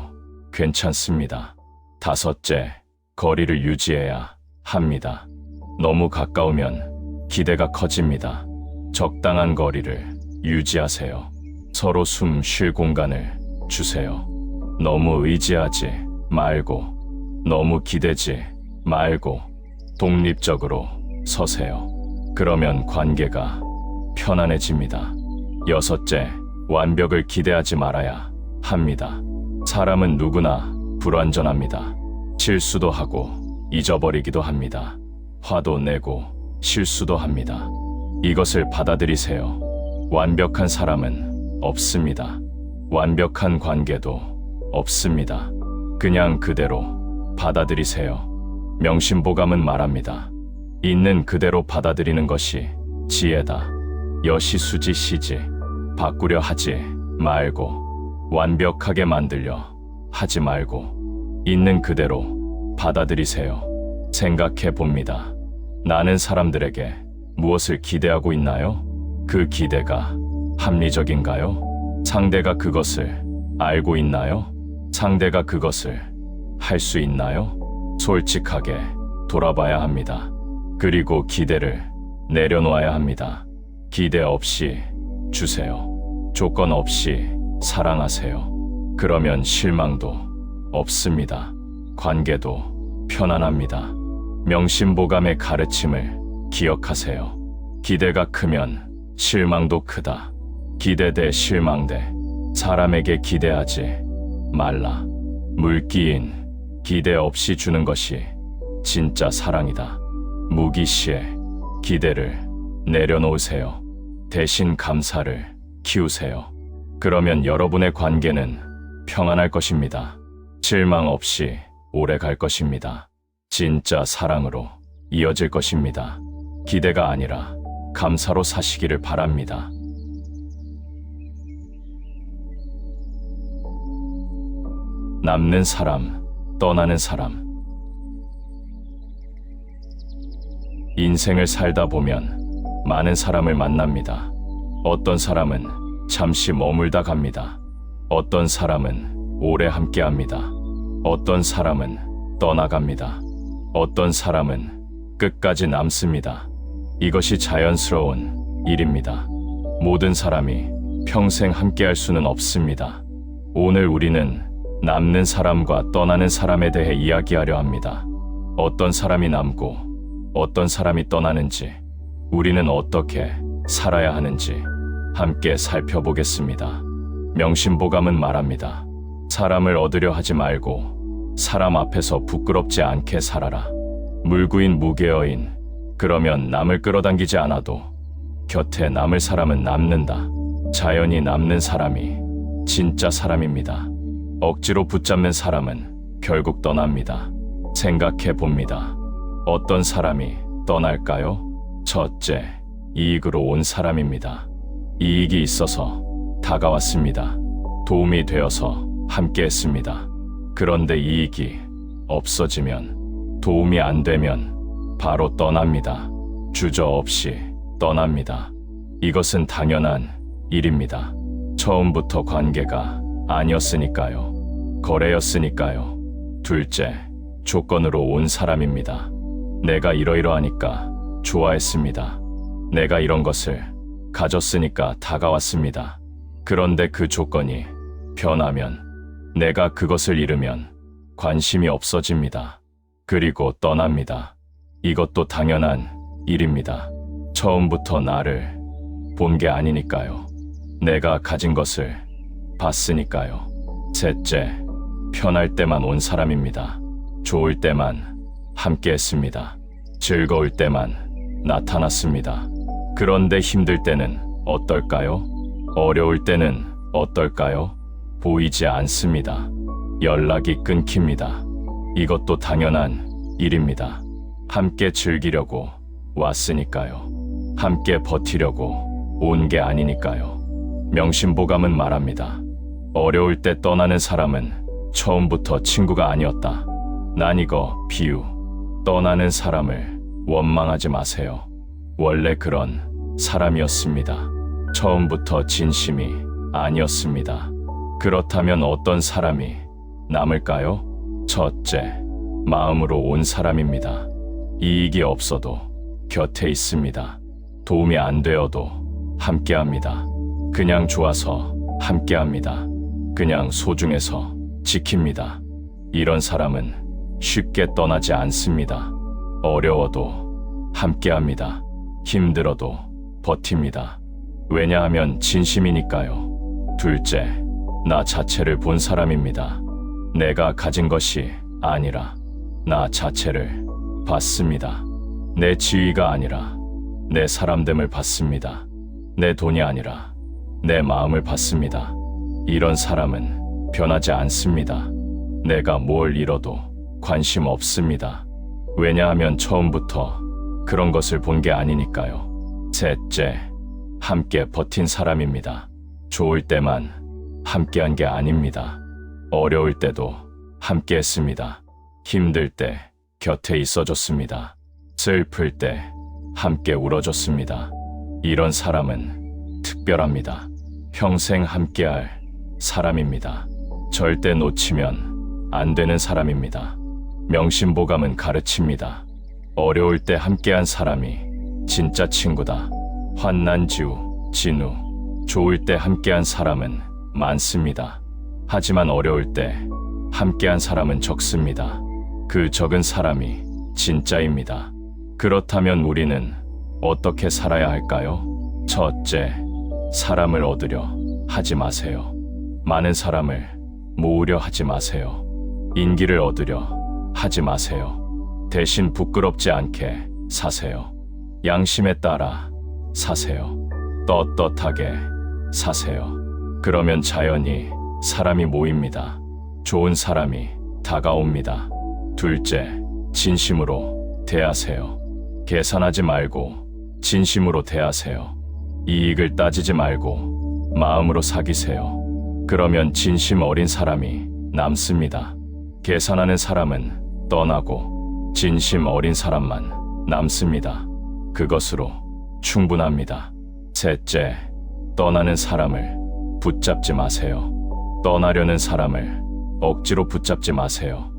괜찮습니다. 다섯째, 거리를 유지해야 합니다. 너무 가까우면 기대가 커집니다. 적당한 거리를 유지하세요. 서로 숨 쉴 공간을 주세요. 너무 의지하지 말고, 너무 기대지 말고, 독립적으로 서세요. 그러면 관계가 편안해집니다. 여섯째, 완벽을 기대하지 말아야 합니다. 사람은 누구나 불완전합니다. 실수도 하고 잊어버리기도 합니다. 화도 내고 실수도 합니다. 이것을 받아들이세요. 완벽한 사람은 없습니다. 완벽한 관계도 없습니다. 그냥 그대로 받아들이세요. 명심보감은 말합니다. 있는 그대로 받아들이는 것이 지혜다. 여시수지시지. 바꾸려 하지 말고, 완벽하게 만들려 하지 말고, 있는 그대로 받아들이세요. 생각해 봅니다. 나는 사람들에게 무엇을 기대하고 있나요? 그 기대가 합리적인가요? 상대가 그것을 알고 있나요? 상대가 그것을 할 수 있나요? 솔직하게 돌아봐야 합니다. 그리고 기대를 내려놓아야 합니다. 기대 없이 주세요. 조건 없이 사랑하세요. 그러면 실망도 없습니다. 관계도 편안합니다. 명심보감의 가르침을 기억하세요. 기대가 크면 실망도 크다. 기대 대 실망 대 사람에게 기대하지 말라. 물기인 기대 없이 주는 것이 진짜 사랑이다. 무기시에 기대를 내려놓으세요. 대신 감사를 키우세요. 그러면 여러분의 관계는 평안할 것입니다. 실망 없이 오래 갈 것입니다. 진짜 사랑으로 이어질 것입니다. 기대가 아니라 감사로 사시기를 바랍니다. 남는 사람, 떠나는 사람. 인생을 살다 보면 많은 사람을 만납니다. 어떤 사람은 잠시 머물다 갑니다. 어떤 사람은 오래 함께합니다. 어떤 사람은 떠나갑니다. 어떤 사람은 끝까지 남습니다. 이것이 자연스러운 일입니다. 모든 사람이 평생 함께할 수는 없습니다. 오늘 우리는 남는 사람과 떠나는 사람에 대해 이야기하려 합니다. 어떤 사람이 남고 어떤 사람이 떠나는지, 우리는 어떻게 살아야 하는지 함께 살펴보겠습니다. 명심보감은 말합니다. 사람을 얻으려 하지 말고 사람 앞에서 부끄럽지 않게 살아라. 물구인 무개어인. 그러면 남을 끌어당기지 않아도 곁에 남을 사람은 남는다. 자연히 남는 사람이 진짜 사람입니다. 억지로 붙잡는 사람은 결국 떠납니다. 생각해 봅니다. 어떤 사람이 떠날까요? 첫째, 이익으로 온 사람입니다. 이익이 있어서 다가왔습니다. 도움이 되어서 함께 했습니다. 그런데 이익이 없어지면, 도움이 안 되면 바로 떠납니다. 주저없이 떠납니다. 이것은 당연한 일입니다. 처음부터 관계가 아니었으니까요. 거래였으니까요. 둘째, 조건으로 온 사람입니다. 내가 이러이러하니까 좋아했습니다. 내가 이런 것을 가졌으니까 다가왔습니다. 그런데 그 조건이 변하면 내가 그것을 잃으면 관심이 없어집니다. 그리고 떠납니다. 이것도 당연한 일입니다. 처음부터 나를 본 게 아니니까요. 내가 가진 것을 봤으니까요. 셋째, 편할 때만 온 사람입니다. 좋을 때만 함께 했습니다. 즐거울 때만 나타났습니다. 그런데 힘들 때는 어떨까요? 어려울 때는 어떨까요? 보이지 않습니다. 연락이 끊깁니다. 이것도 당연한 일입니다. 함께 즐기려고 왔으니까요. 함께 버티려고 온 게 아니니까요. 명심보감은 말합니다. 어려울 때 떠나는 사람은 처음부터 친구가 아니었다. 난 이거 비유. 떠나는 사람을 원망하지 마세요. 원래 그런 사람이었습니다. 처음부터 진심이 아니었습니다. 그렇다면 어떤 사람이 남을까요? 첫째, 마음으로 온 사람입니다. 이익이 없어도 곁에 있습니다. 도움이 안 되어도 함께합니다. 그냥 좋아서 함께합니다. 그냥 소중해서 지킵니다. 이런 사람은 쉽게 떠나지 않습니다. 어려워도 함께합니다. 힘들어도 버팁니다. 왜냐하면 진심이니까요. 둘째, 나 자체를 본 사람입니다. 내가 가진 것이 아니라 나 자체를 봤습니다. 내 지위가 아니라 내 사람됨을 봤습니다. 내 돈이 아니라 내 마음을 봤습니다. 이런 사람은 변하지 않습니다. 내가 뭘 잃어도 관심 없습니다. 왜냐하면 처음부터 그런 것을 본 게 아니니까요. 셋째, 함께 버틴 사람입니다. 좋을 때만 함께한 게 아닙니다. 어려울 때도 함께 했습니다. 힘들 때 곁에 있어줬습니다. 슬플 때 함께 울어줬습니다. 이런 사람은 특별합니다. 평생 함께할 사람입니다. 절대 놓치면 안 되는 사람입니다. 명심보감은 가르칩니다. 어려울 때 함께한 사람이 진짜 친구다. 환난지우, 진우. 좋을 때 함께한 사람은 많습니다. 하지만 어려울 때 함께한 사람은 적습니다. 그 적은 사람이 진짜입니다. 그렇다면 우리는 어떻게 살아야 할까요? 첫째, 사람을 얻으려 하지 마세요. 많은 사람을 모으려 하지 마세요. 인기를 얻으려 하지 마세요. 대신 부끄럽지 않게 사세요. 양심에 따라 사세요. 떳떳하게 사세요. 그러면 자연히 사람이 모입니다. 좋은 사람이 다가옵니다. 둘째, 진심으로 대하세요. 계산하지 말고 진심으로 대하세요. 이익을 따지지 말고 마음으로 사귀세요. 그러면 진심 어린 사람이 남습니다. 계산하는 사람은 떠나고 진심 어린 사람만 남습니다. 그것으로 충분합니다. 셋째, 떠나는 사람을 붙잡지 마세요. 떠나려는 사람을 억지로 붙잡지 마세요.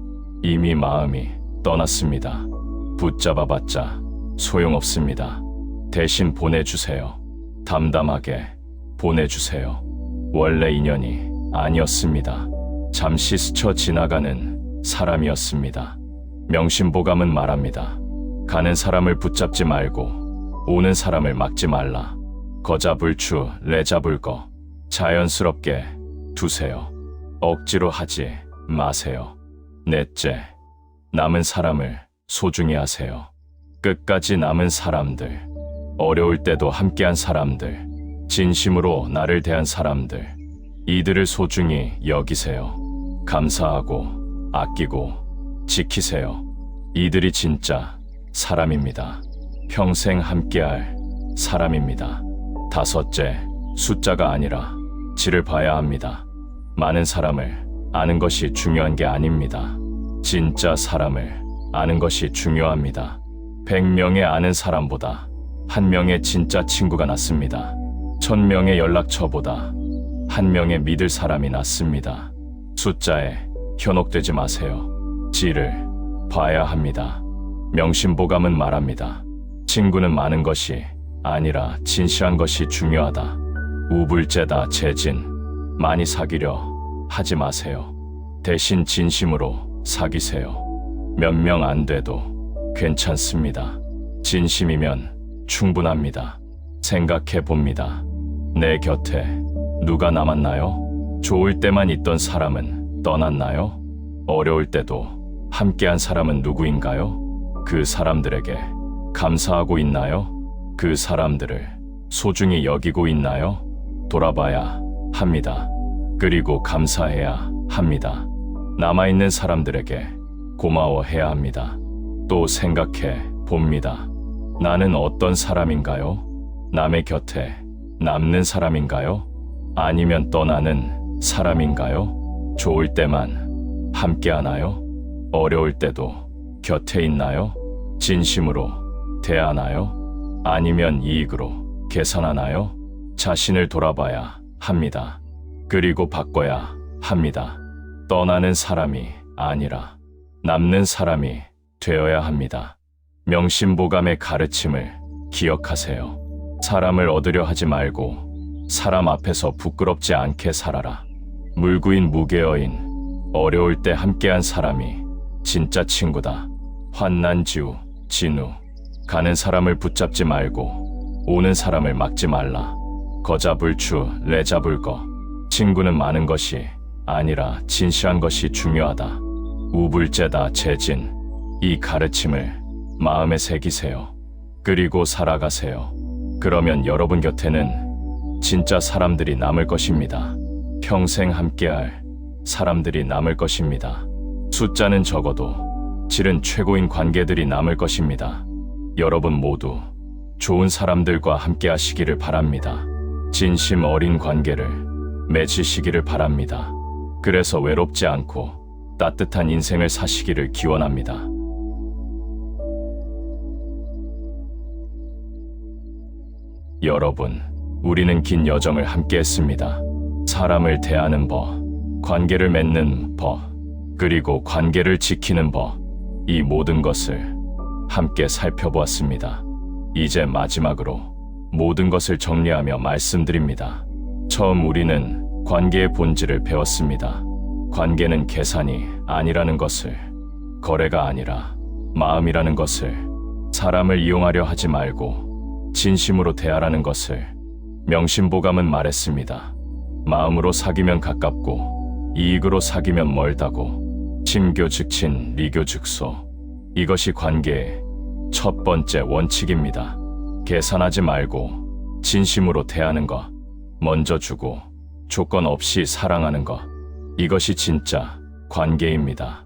이미 마음이 떠났습니다. 붙잡아봤자 소용없습니다. 대신 보내주세요. 담담하게 보내주세요. 원래 인연이 아니었습니다. 잠시 스쳐 지나가는 사람이었습니다. 명심보감은 말합니다. 가는 사람을 붙잡지 말고 오는 사람을 막지 말라. 거자불추 레자불거. 자연스럽게 두세요. 억지로 하지 마세요. 넷째, 남은 사람을 소중히 하세요. 끝까지 남은 사람들, 어려울 때도 함께한 사람들, 진심으로 나를 대한 사람들, 이들을 소중히 여기세요. 감사하고 아끼고 지키세요. 이들이 진짜 사람입니다. 평생 함께할 사람입니다. 다섯째, 숫자가 아니라 질을 봐야 합니다. 많은 사람을 아는 것이 중요한 게 아닙니다. 진짜 사람을 아는 것이 중요합니다. 100명의 아는 사람보다 1명의 진짜 친구가 낫습니다. 1000명의 연락처보다 1명의 믿을 사람이 낫습니다. 숫자에 현혹되지 마세요. 질을 봐야 합니다. 명심보감은 말합니다. 친구는 많은 것이 아니라 진실한 것이 중요하다. 우불재다 재진. 많이 사귀려 하지 마세요. 대신 진심으로 사귀세요. 몇 명 안 돼도 괜찮습니다. 진심이면 충분합니다. 생각해 봅니다. 내 곁에 누가 남았나요? 좋을 때만 있던 사람은 떠났나요? 어려울 때도 함께한 사람은 누구인가요? 그 사람들에게 감사하고 있나요? 그 사람들을 소중히 여기고 있나요? 돌아봐야 합니다. 그리고 감사해야 합니다. 남아있는 사람들에게 고마워해야 합니다. 또 생각해 봅니다. 나는 어떤 사람인가요? 남의 곁에 남는 사람인가요? 아니면 떠나는 사람인가요? 좋을 때만 함께 하나요? 어려울 때도 곁에 있나요? 진심으로 대하나요? 아니면 이익으로 계산하나요? 자신을 돌아봐야 합니다. 그리고 바꿔야 합니다. 떠나는 사람이 아니라 남는 사람이 되어야 합니다. 명심보감의 가르침을 기억하세요. 사람을 얻으려 하지 말고 사람 앞에서 부끄럽지 않게 살아라. 물구인 무계여인 어려울 때 함께한 사람이 진짜 친구다. 환난지우 진우 가는 사람을 붙잡지 말고 오는 사람을 막지 말라. 거잡을 추 레잡을 거 친구는 많은 것이 아니라 진실한 것이 중요하다. 우불제다 재진 이 가르침을 마음에 새기세요. 그리고 살아가세요. 그러면 여러분 곁에는 진짜 사람들이 남을 것입니다. 평생 함께할 사람들이 남을 것입니다. 숫자는 적어도 질은 최고인 관계들이 남을 것입니다. 여러분 모두 좋은 사람들과 함께 하시기를 바랍니다. 진심 어린 관계를 맺으시기를 바랍니다. 그래서 외롭지 않고 따뜻한 인생을 사시기를 기원합니다. 여러분, 우리는 긴 여정을 함께 했습니다. 사람을 대하는 법, 관계를 맺는 법, 그리고 관계를 지키는 법, 이 모든 것을 함께 살펴보았습니다. 이제 마지막으로 모든 것을 정리하며 말씀드립니다. 처음 우리는 관계의 본질을 배웠습니다. 관계는 계산이 아니라는 것을, 거래가 아니라 마음이라는 것을, 사람을 이용하려 하지 말고 진심으로 대하라는 것을 명심보감은 말했습니다. 마음으로 사귀면 가깝고 이익으로 사귀면 멀다고. 친교즉친 리교즉소. 이것이 관계의 첫 번째 원칙입니다. 계산하지 말고 진심으로 대하는 것, 먼저 주고 조건 없이 사랑하는 것, 이것이 진짜 관계입니다.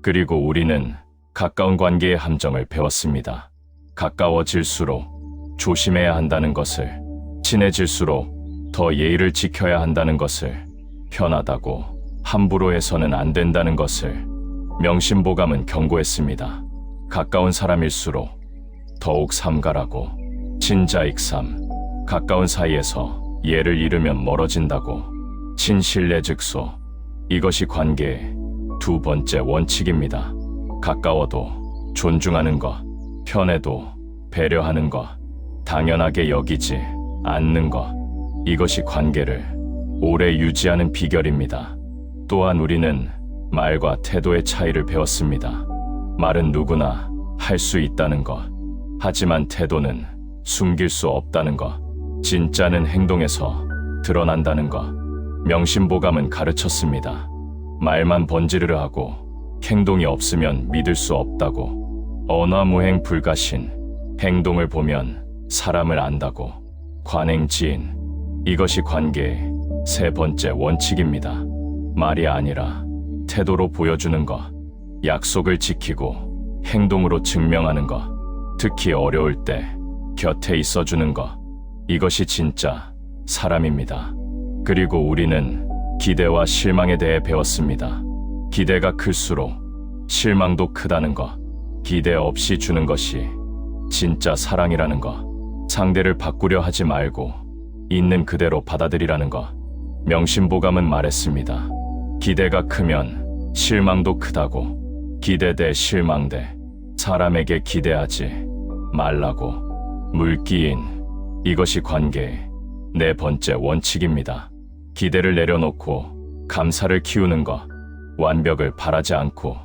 그리고 우리는 가까운 관계의 함정을 배웠습니다. 가까워질수록 조심해야 한다는 것을, 친해질수록 더 예의를 지켜야 한다는 것을, 편하다고 함부로 해서는 안 된다는 것을 명심보감은 경고했습니다. 가까운 사람일수록 더욱 삼가라고. 친자익삼, 가까운 사이에서 예를 잃으면 멀어진다고. 친신뢰즉소, 이것이 관계의 두 번째 원칙입니다. 가까워도 존중하는 것, 편해도 배려하는 것, 당연하게 여기지 않는 것, 이것이 관계를 오래 유지하는 비결입니다. 또한 우리는 말과 태도의 차이를 배웠습니다. 말은 누구나 할 수 있다는 것, 하지만 태도는 숨길 수 없다는 것, 진짜는 행동에서 드러난다는 것, 명심보감은 가르쳤습니다. 말만 번지르르 하고 행동이 없으면 믿을 수 없다고. 언어무행 불가신, 행동을 보면 사람을 안다고. 관행지인, 이것이 관계의 세 번째 원칙입니다. 말이 아니라 태도로 보여주는 것, 약속을 지키고 행동으로 증명하는 것, 특히 어려울 때 곁에 있어주는 것, 이것이 진짜 사람입니다. 그리고 우리는 기대와 실망에 대해 배웠습니다. 기대가 클수록 실망도 크다는 것, 기대 없이 주는 것이 진짜 사랑이라는 것, 상대를 바꾸려 하지 말고 있는 그대로 받아들이라는 것, 명심보감은 말했습니다. 기대가 크면 실망도 크다고. 기대 대 실망 대 사람에게 기대하지 말라고. 물기인, 이것이 관계의 네 번째 원칙입니다. 기대를 내려놓고 감사를 키우는 것, 완벽을 바라지 않고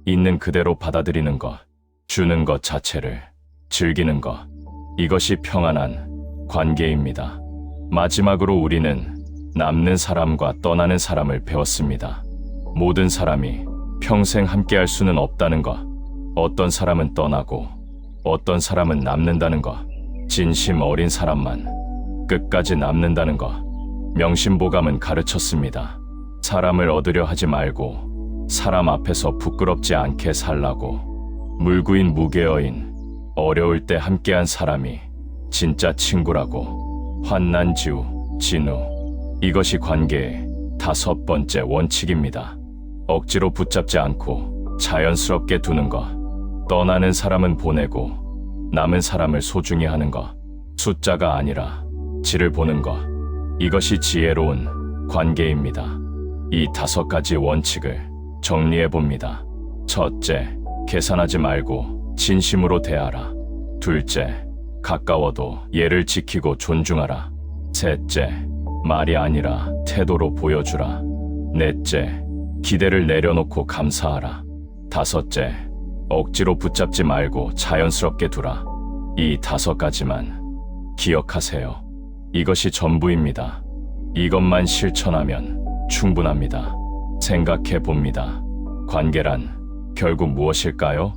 있는 그대로 받아들이는 것, 주는 것 자체를 즐기는 것, 이것이 평안한 관계입니다. 마지막으로 우리는 남는 사람과 떠나는 사람을 배웠습니다. 모든 사람이 평생 함께할 수는 없다는 것, 어떤 사람은 떠나고 어떤 사람은 남는다는 것, 진심 어린 사람만 끝까지 남는다는 것, 명심보감은 가르쳤습니다. 사람을 얻으려 하지 말고 사람 앞에서 부끄럽지 않게 살라고. 물구인 무계여인 어려울 때 함께한 사람이 진짜 친구라고. 환난지우 진우, 이것이 관계의 5번째 원칙입니다. 억지로 붙잡지 않고 자연스럽게 두는 것, 떠나는 사람은 보내고 남은 사람을 소중히 하는 것, 숫자가 아니라 질을 보는 것, 이것이 지혜로운 관계입니다. 이 5가지 원칙을 정리해 봅니다. 첫째, 계산하지 말고 진심으로 대하라. 둘째, 가까워도 예를 지키고 존중하라. 셋째, 말이 아니라 태도로 보여주라. 넷째, 기대를 내려놓고 감사하라. 다섯째, 억지로 붙잡지 말고 자연스럽게 두라. 이 5가지만 기억하세요. 이것이 전부입니다. 이것만 실천하면 충분합니다. 생각해 봅니다. 관계란 결국 무엇일까요?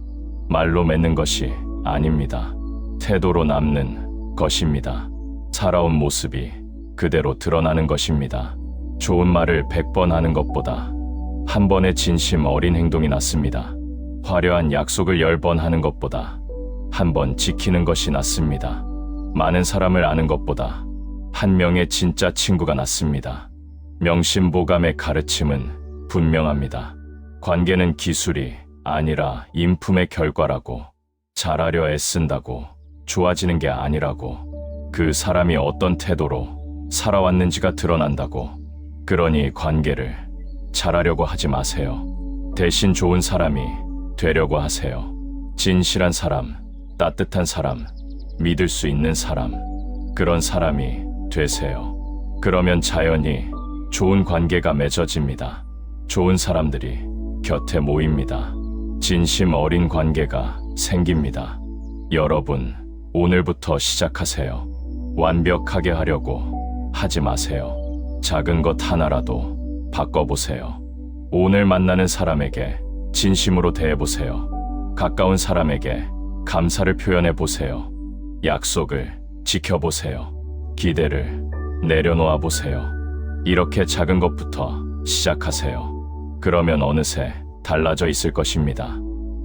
말로 맺는 것이 아닙니다. 태도로 남는 것입니다. 살아온 모습이 그대로 드러나는 것입니다. 좋은 말을 100번 하는 것보다 한 번의 진심 어린 행동이 낫습니다. 화려한 약속을 10번 하는 것보다 한 번 지키는 것이 낫습니다. 많은 사람을 아는 것보다 한 명의 진짜 친구가 낫습니다. 명심보감의 가르침은 분명합니다. 관계는 기술이 아니라 인품의 결과라고. 잘하려 애쓴다고 좋아지는 게 아니라고. 그 사람이 어떤 태도로 살아왔는지가 드러난다고. 그러니 관계를 잘하려고 하지 마세요. 대신 좋은 사람이 되려고 하세요. 진실한 사람, 따뜻한 사람, 믿을 수 있는 사람, 그런 사람이 되세요. 그러면 자연히 좋은 관계가 맺어집니다. 좋은 사람들이 곁에 모입니다. 진심 어린 관계가 생깁니다. 여러분, 오늘부터 시작하세요. 완벽하게 하려고 하지 마세요. 작은 것 하나라도 바꿔보세요. 오늘 만나는 사람에게 진심으로 대해보세요. 가까운 사람에게 감사를 표현해보세요. 약속을 지켜보세요. 기대를 내려놓아 보세요. 이렇게 작은 것부터 시작하세요. 그러면 어느새 달라져 있을 것입니다.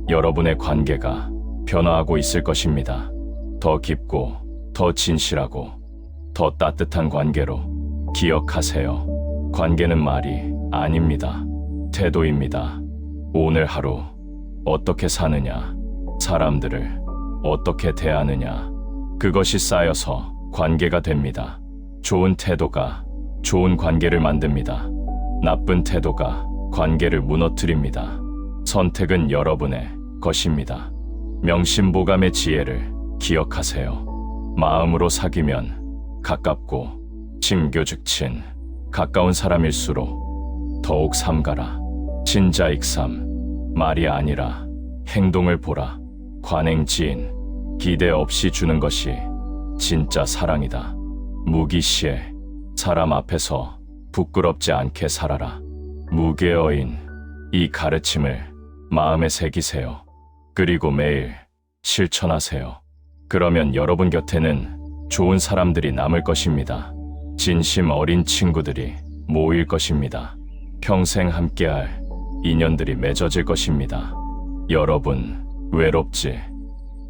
여러분의 관계가 변화하고 있을 것입니다. 더 깊고 더 진실하고 더 따뜻한 관계로. 기억하세요. 관계는 말이 아닙니다. 태도입니다. 오늘 하루 어떻게 사느냐, 사람들을 어떻게 대하느냐, 그것이 쌓여서 관계가 됩니다. 좋은 태도가 좋은 관계를 만듭니다. 나쁜 태도가 관계를 무너뜨립니다. 선택은 여러분의 것입니다. 명심보감의 지혜를 기억하세요. 마음으로 사귀면 가깝고 친교즉 친, 가까운 사람일수록 더욱 삼가라. 친자익삼, 말이 아니라 행동을 보라. 관행지인, 기대 없이 주는 것이 진짜 사랑이다. 무기시에, 사람 앞에서 부끄럽지 않게 살아라. 무계여인, 이 가르침을 마음에 새기세요. 그리고 매일 실천하세요. 그러면 여러분 곁에는 좋은 사람들이 남을 것입니다. 진심 어린 친구들이 모일 것입니다. 평생 함께할 인연들이 맺어질 것입니다. 여러분, 외롭지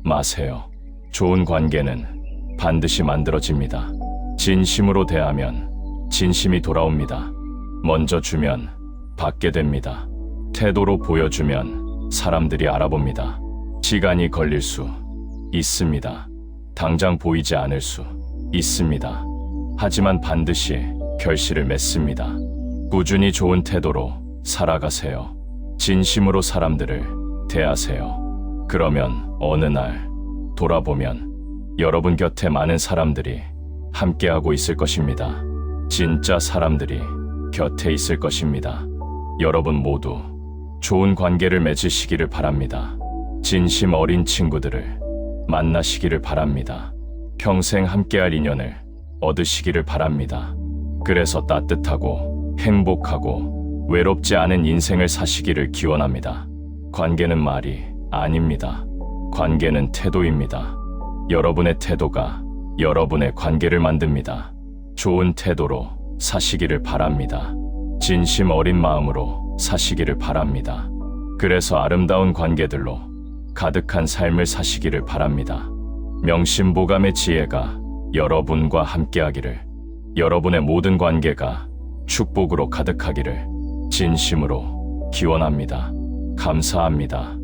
마세요. 좋은 관계는 반드시 만들어집니다. 진심으로 대하면 진심이 돌아옵니다. 먼저 주면 받게 됩니다. 태도로 보여주면 사람들이 알아봅니다. 시간이 걸릴 수 있습니다. 당장 보이지 않을 수 있습니다. 하지만 반드시 결실을 맺습니다. 꾸준히 좋은 태도로 살아가세요. 진심으로 사람들을 대하세요. 그러면 어느 날 돌아보면 여러분 곁에 많은 사람들이 함께하고 있을 것입니다. 진짜 사람들이 곁에 있을 것입니다. 여러분 모두 좋은 관계를 맺으시기를 바랍니다. 진심 어린 친구들을 만나시기를 바랍니다. 평생 함께할 인연을 얻으시기를 바랍니다. 그래서 따뜻하고 행복하고 외롭지 않은 인생을 사시기를 기원합니다. 관계는 말이 아닙니다. 관계는 태도입니다. 여러분의 태도가 여러분의 관계를 만듭니다. 좋은 태도로 사시기를 바랍니다. 진심 어린 마음으로 사시기를 바랍니다. 그래서 아름다운 관계들로 가득한 삶을 사시기를 바랍니다. 명심보감의 지혜가 여러분과 함께하기를, 여러분의 모든 관계가 축복으로 가득하기를 진심으로 기원합니다. 감사합니다.